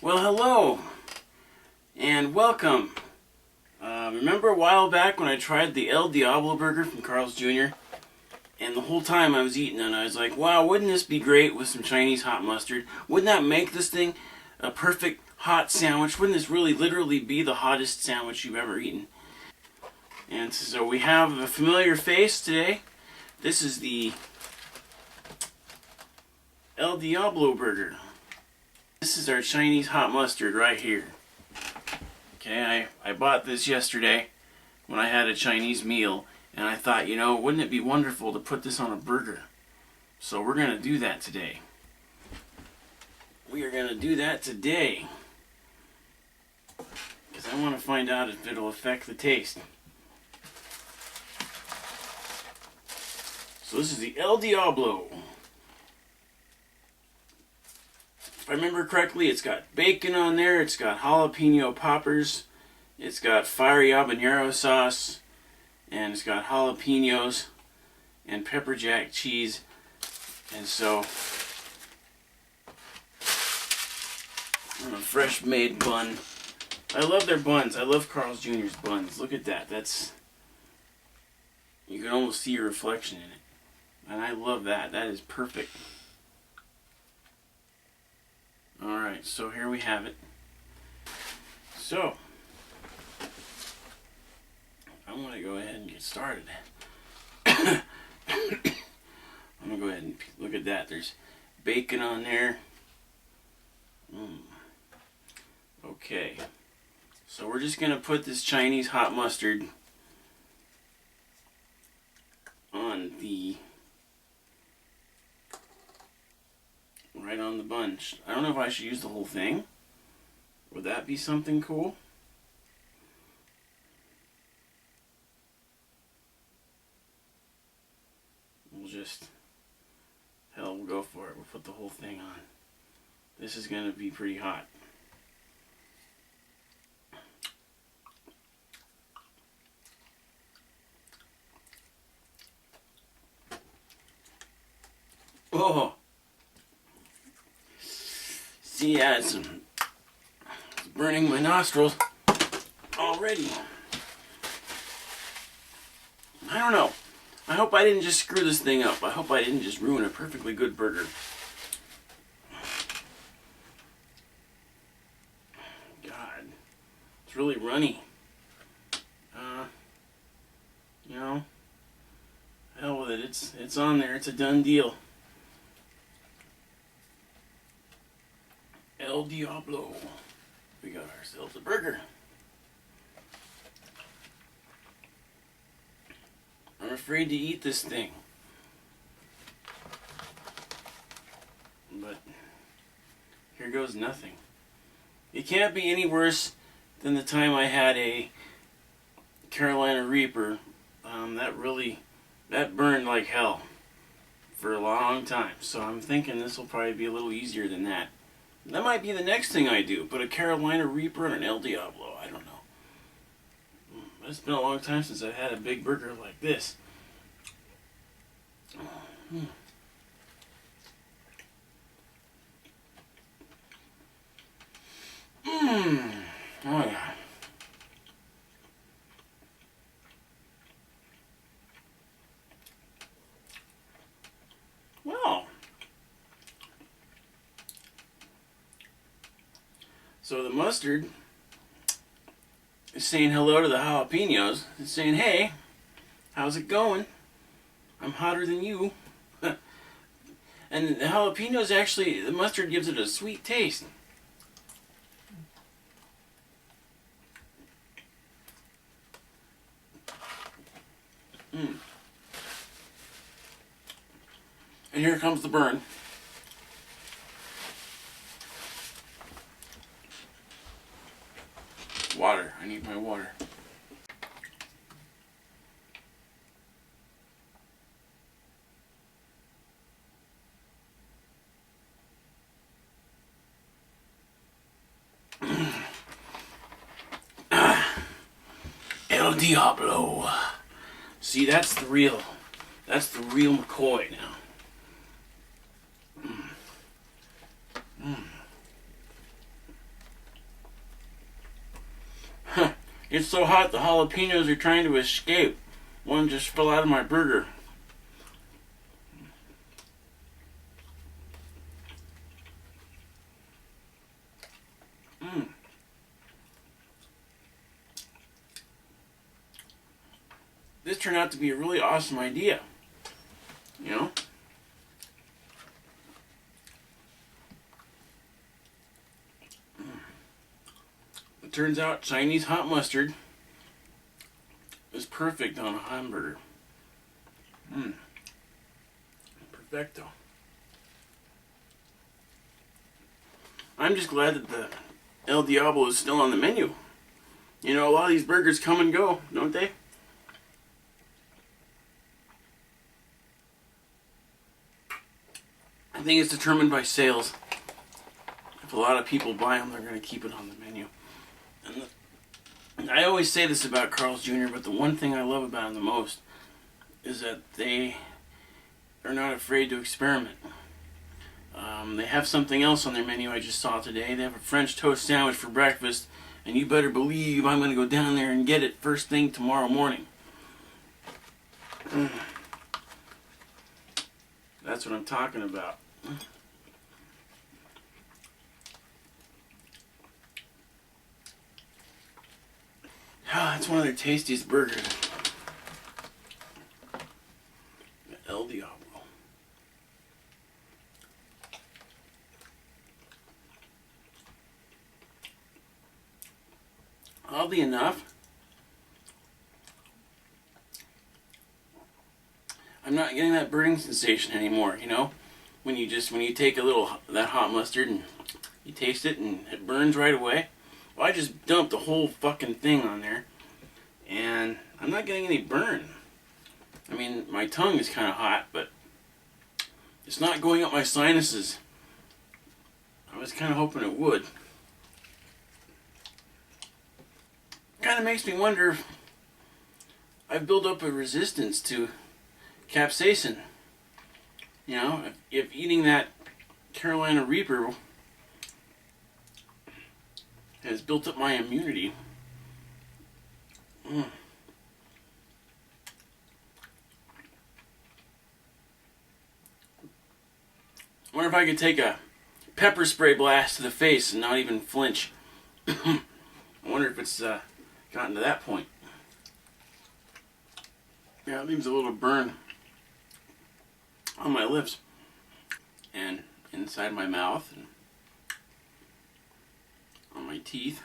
Well, hello and welcome. Remember a while back when I tried the El Diablo burger from Carl's Jr.? And the whole time I was eating it, I was like, wow, wouldn't this be great with some Chinese hot mustard? Wouldn't that make this thing a perfect hot sandwich? Wouldn't this really literally be the hottest sandwich you've ever eaten? And so we have a familiar face today. This is the El Diablo burger. This is our Chinese hot mustard right here. Okay, I bought this yesterday when I had a Chinese meal, and I thought, you know, wouldn't it be wonderful to put this on a burger? So we're going to do that today. We are going to do that today. Because I want to find out if it'll affect the taste. So this is the El Diablo. If I remember correctly, it's got bacon on there, it's got jalapeno poppers, it's got fiery habanero sauce, and it's got jalapenos and pepper jack cheese. And so, on a fresh made bun. I love their buns. I love Carl's Jr.'s buns. Look at that. That's, you can almost see your reflection in it. And I love that. That is perfect. Alright, so here we have it. So, I'm going to go ahead and get started. I'm going to go ahead and look at that. There's bacon on there. Okay. So we're just going to put this Chinese hot mustard on the... right on the bun. I don't know if I should use the whole thing. Would that be something cool? We'll just... hell, we'll go for it. We'll put the whole thing on. This is going to be pretty hot. Oh! See, yeah, it's burning my nostrils already. I don't know. I hope I didn't just screw this thing up. I hope I didn't just ruin a perfectly good burger. God, it's really runny. You know, hell with it. It's on there. It's a done deal. El Diablo. We got ourselves a burger. I'm afraid to eat this thing. But here goes nothing. It can't be any worse than the time I had a Carolina Reaper. That burned like hell for a long time. So I'm thinking this will probably be a little easier than that. That might be the next thing I do. Put a Carolina Reaper on an El Diablo. I don't know. But it's been a long time since I've had a big burger like this. Oh yeah. Well. So the mustard is saying hello to the jalapenos. It's saying, hey, how's it going? I'm hotter than you. And the jalapenos actually, the mustard gives it a sweet taste. And here comes the burn. Water. I need my water. El Diablo. See, that's the real McCoy now. It's so hot the jalapenos are trying to escape. One just fell out of my burger. This turned out to be a really awesome idea. You know? It turns out Chinese hot mustard is perfect on a hamburger. Perfecto. I'm just glad that the El Diablo is still on the menu. You know, a lot of these burgers come and go, don't they? I think it's determined by sales. If a lot of people buy them, they're going to keep it on the menu. And I always say this about Carl's Jr., but the one thing I love about them the most is that they are not afraid to experiment. They have something else on their menu I just saw today. They have a French toast sandwich for breakfast, and you better believe I'm going to go down there and get it first thing tomorrow morning. That's what I'm talking about. That's one of their tastiest burgers. El Diablo. Oddly enough, I'm not getting that burning sensation anymore, you know? When you take a little that hot mustard and you taste it and it burns right away. Well, I just dumped the whole fucking thing on there and I'm not getting any burn. I mean, my tongue is kind of hot, but it's not going up my sinuses. I was kind of hoping it would. Kind of makes me wonder if I've built up a resistance to capsaicin. You know, if eating that Carolina Reaper has built up my immunity. I wonder if I could take a pepper spray blast to the face and not even flinch. I wonder if it's gotten to that point. Yeah, it leaves a little burn on my lips and inside my mouth and on my teeth.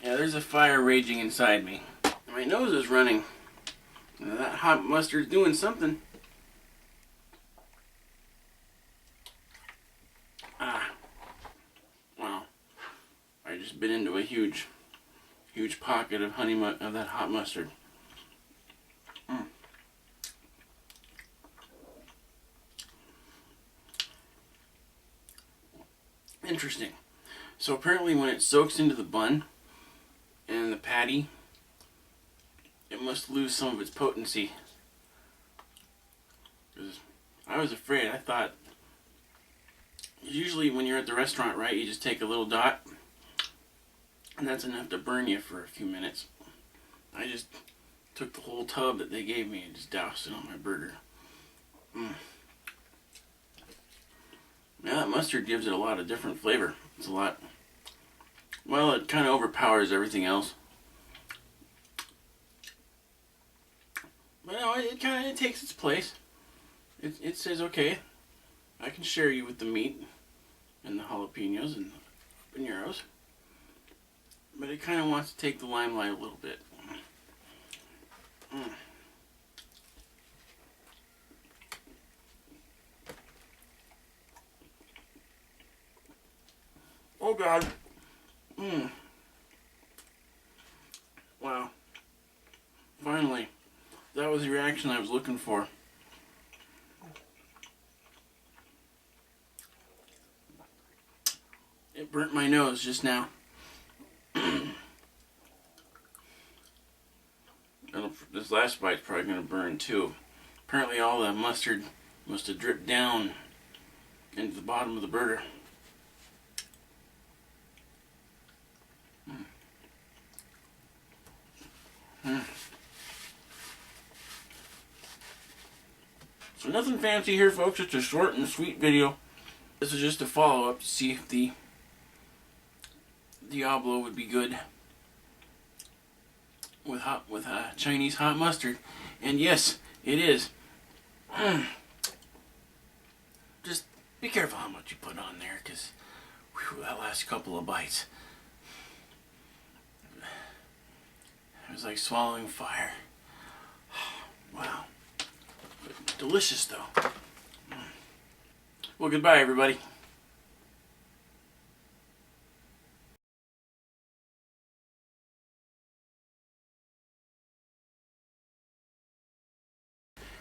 Yeah, there's a fire raging inside me. And my nose is running. Now that hot mustard's doing something. Wow. I just bit into a huge pocket of of that hot mustard. Interesting. So apparently when it soaks into the bun and the patty, it must lose some of its potency. Because I was afraid. I thought, usually when you're at the restaurant, right, you just take a little dot and that's enough to burn you for a few minutes. I just took the whole tub that they gave me and just doused it on my burger. Yeah, that mustard gives it a lot of different flavor. It's a lot, well, it kind of overpowers everything else. But no, it kind of takes its place. It says, okay, I can share you with the meat and the jalapenos and habaneros. But it kind of wants to take the limelight a little bit. Oh God. Wow. Finally. That was the reaction I was looking for. It burnt my nose just now. This last bite's probably going to burn too. Apparently all the mustard must have dripped down into the bottom of the burger. So nothing fancy here, folks. It's a short and sweet video. This is just a follow-up to see if the Diablo would be good with Chinese hot mustard. And yes, it is. Just be careful how much you put on there, because that last couple of bites, it was like swallowing fire. Wow. But delicious, though. Well, goodbye, everybody.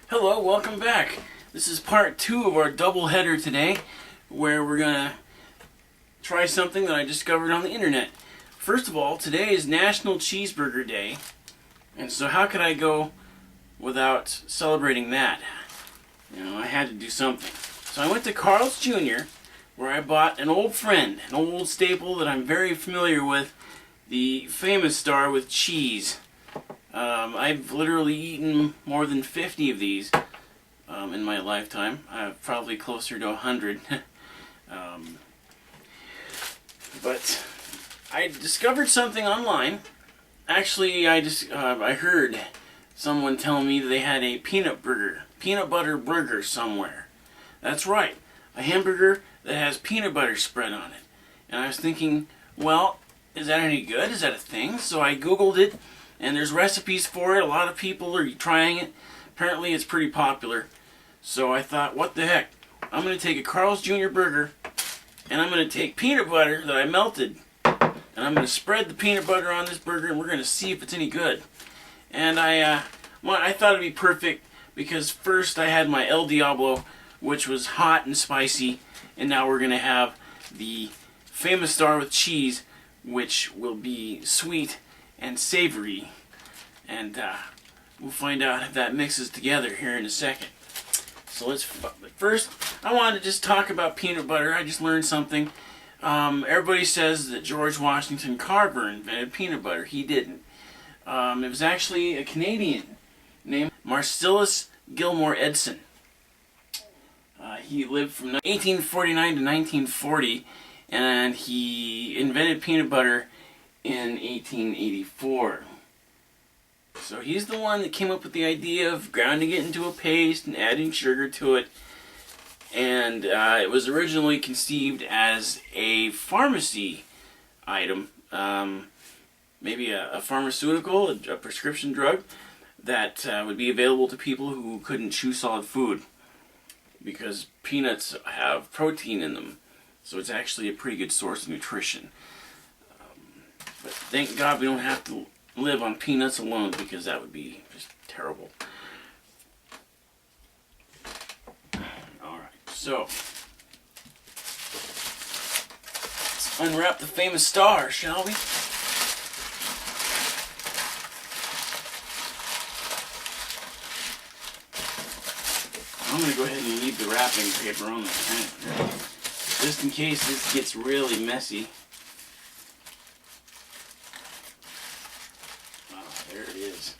Hello, welcome back. This is part 2 of our double header today, where we're gonna try something that I discovered on the internet. First of all, today is National Cheeseburger Day, and so how could I go without celebrating that? You know, I had to do something. So I went to Carl's Jr., where I bought an old friend, an old staple that I'm very familiar with, the Famous Star with cheese. I've literally eaten more than 50 of these in my lifetime. Probably closer to 100. But I discovered something online. Actually, I heard someone tell me that they had a peanut butter burger somewhere. That's right, a hamburger that has peanut butter spread on it. And I was thinking, well, is that any good? Is that a thing? So I Googled it, and there's recipes for it. A lot of people are trying it. Apparently it's pretty popular. So I thought, what the heck? I'm going to take a Carl's Jr. burger, and I'm going to take peanut butter that I melted, and I'm going to spread the peanut butter on this burger, and we're going to see if it's any good. And I thought it'd be perfect, because first I had my El Diablo, which was hot and spicy, and now we're going to have the Famous Star with cheese, which will be sweet and savory. And we'll find out if that mixes together here in a second. So let's, first, I wanted to just talk about peanut butter. I just learned something. Everybody says that George Washington Carver invented peanut butter. He didn't. It was actually a Canadian named Marcellus Gilmore Edson. He lived from 1849 to 1940, and he invented peanut butter in 1884. So he's the one that came up with the idea of grounding it into a paste and adding sugar to it. And it was originally conceived as a pharmacy item, maybe a pharmaceutical, a prescription drug that would be available to people who couldn't chew solid food, because peanuts have protein in them, so it's actually a pretty good source of nutrition. But thank God we don't have to live on peanuts alone, because that would be just terrible. Alright, so let's unwrap the Famous Star, shall we? I'm going to go ahead and leave the wrapping paper on the pan, just in case this gets really messy. Oh, there it is.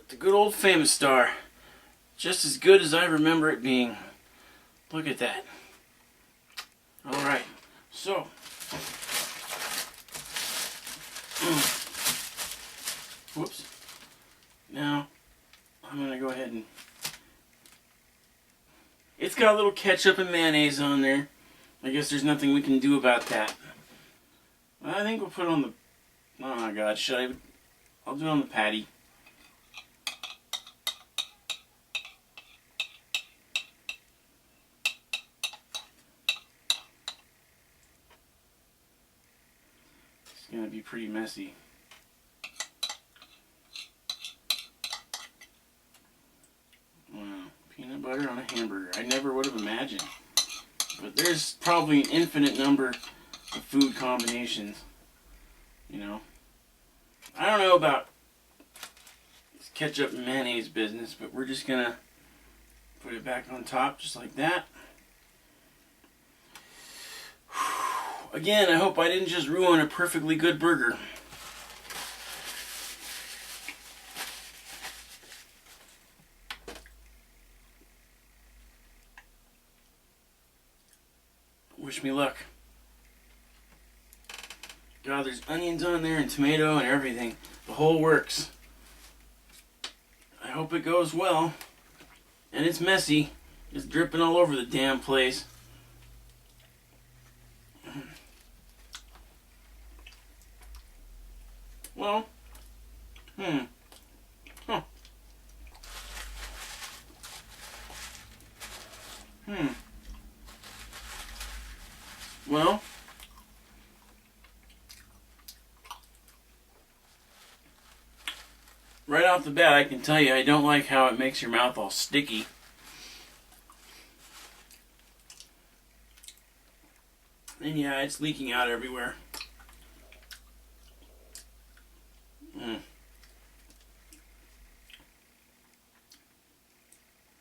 The good old Famous Star. Just as good as I remember it being. Look at that. Alright, so. Whoops. Now, I'm going to go ahead and... It's got a little ketchup and mayonnaise on there. I guess there's nothing we can do about that. I think we'll put it on the... Oh my God, should I... I'll do it on the patty. It's gonna be pretty messy. Peanut butter on a hamburger. I never would have imagined. But there's probably an infinite number of food combinations. You know? I don't know about this ketchup and mayonnaise business, but we're just gonna put it back on top just like that. Again, I hope I didn't just ruin a perfectly good burger. Wish me luck. God, there's onions on there and tomato and everything. The whole works. I hope it goes well. And it's messy. It's dripping all over the damn place. Well, huh. Well, right off the bat, I can tell you I don't like how it makes your mouth all sticky. And yeah, it's leaking out everywhere.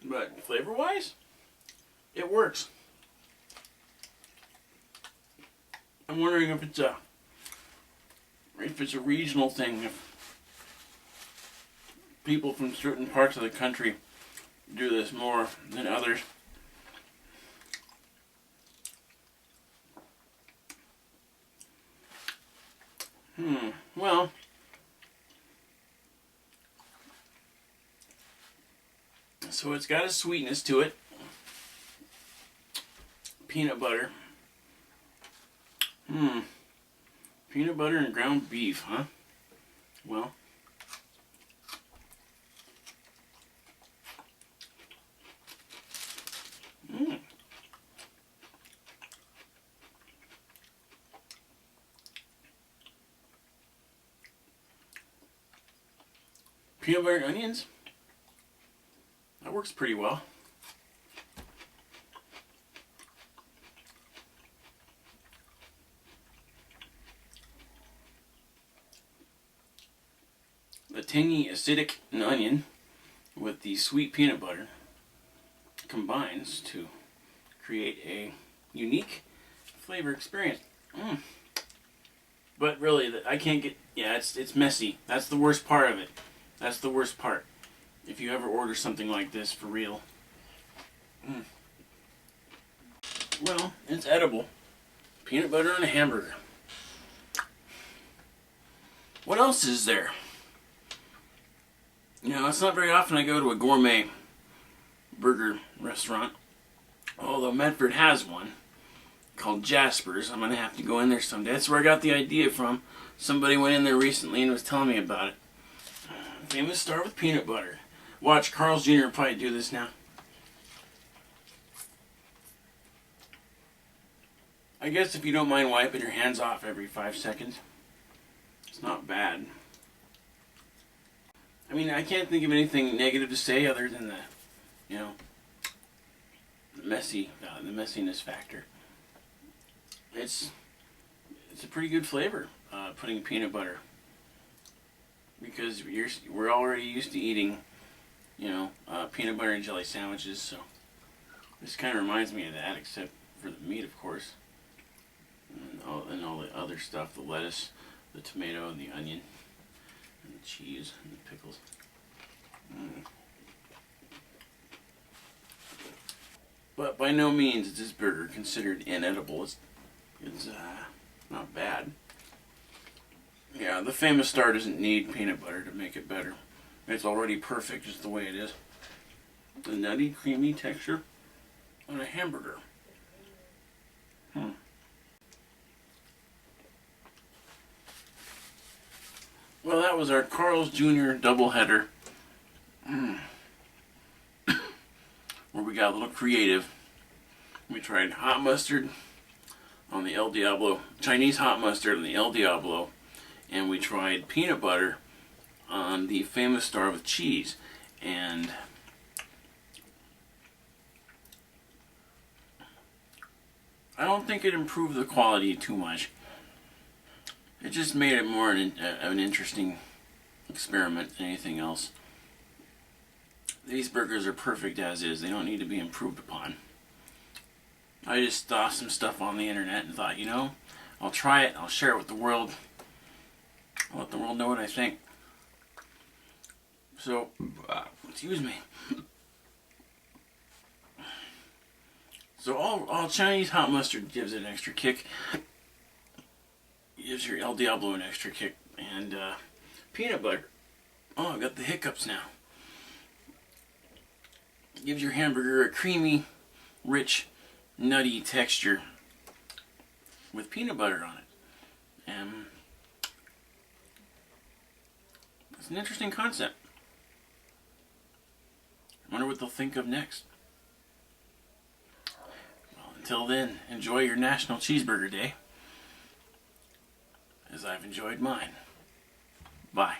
But flavor-wise, it works. I'm wondering if it's a regional thing. If people from certain parts of the country do this more than others. Well, so it's got a sweetness to it. Peanut butter. Peanut butter and ground beef, huh? Well. Peanut butter and onions? That works pretty well. The tangy, acidic onion with the sweet peanut butter combines to create a unique flavor experience. But really, I can't get... Yeah, it's messy. That's the worst part of it. That's the worst part. If you ever order something like this for real. Well, it's edible. Peanut butter and a hamburger. What else is there? You know, it's not very often I go to a gourmet burger restaurant. Although Medford has one called Jasper's. I'm going to have to go in there someday. That's where I got the idea from. Somebody went in there recently and was telling me about it. Famous star with peanut butter. Watch, Carl's Jr. will probably do this now. I guess if you don't mind wiping your hands off every 5 seconds, it's not bad. I mean, I can't think of anything negative to say other than the, you know, the messiness factor. It's a pretty good flavor, putting peanut butter. Because we're already used to eating, you know, peanut butter and jelly sandwiches, so this kind of reminds me of that, except for the meat, of course, and all the other stuff, the lettuce, the tomato, and the onion, and the cheese, and the pickles. But by no means is this burger considered inedible. It's not bad. Yeah, the famous star doesn't need peanut butter to make it better. It's already perfect just the way it is. The nutty, creamy texture on a hamburger. Well, that was our Carl's Jr. doubleheader. Where we got a little creative. We tried hot mustard on the El Diablo, Chinese hot mustard on the El Diablo. And we tried peanut butter on the famous star with cheese. And I don't think it improved the quality too much. It just made it more of an interesting experiment than anything else. These burgers are perfect as is. They don't need to be improved upon. I just saw some stuff on the internet and thought, you know, I'll try it. I'll share it with the world. I'll let the world know what I think. So, excuse me. So all Chinese hot mustard gives it an extra kick. Gives your El Diablo an extra kick. And peanut butter. Oh, I've got the hiccups now. Gives your hamburger a creamy, rich, nutty texture with peanut butter on it. And it's an interesting concept. I wonder what they'll think of next. Well, until then, enjoy your National Cheeseburger Day, as I've enjoyed mine. Bye.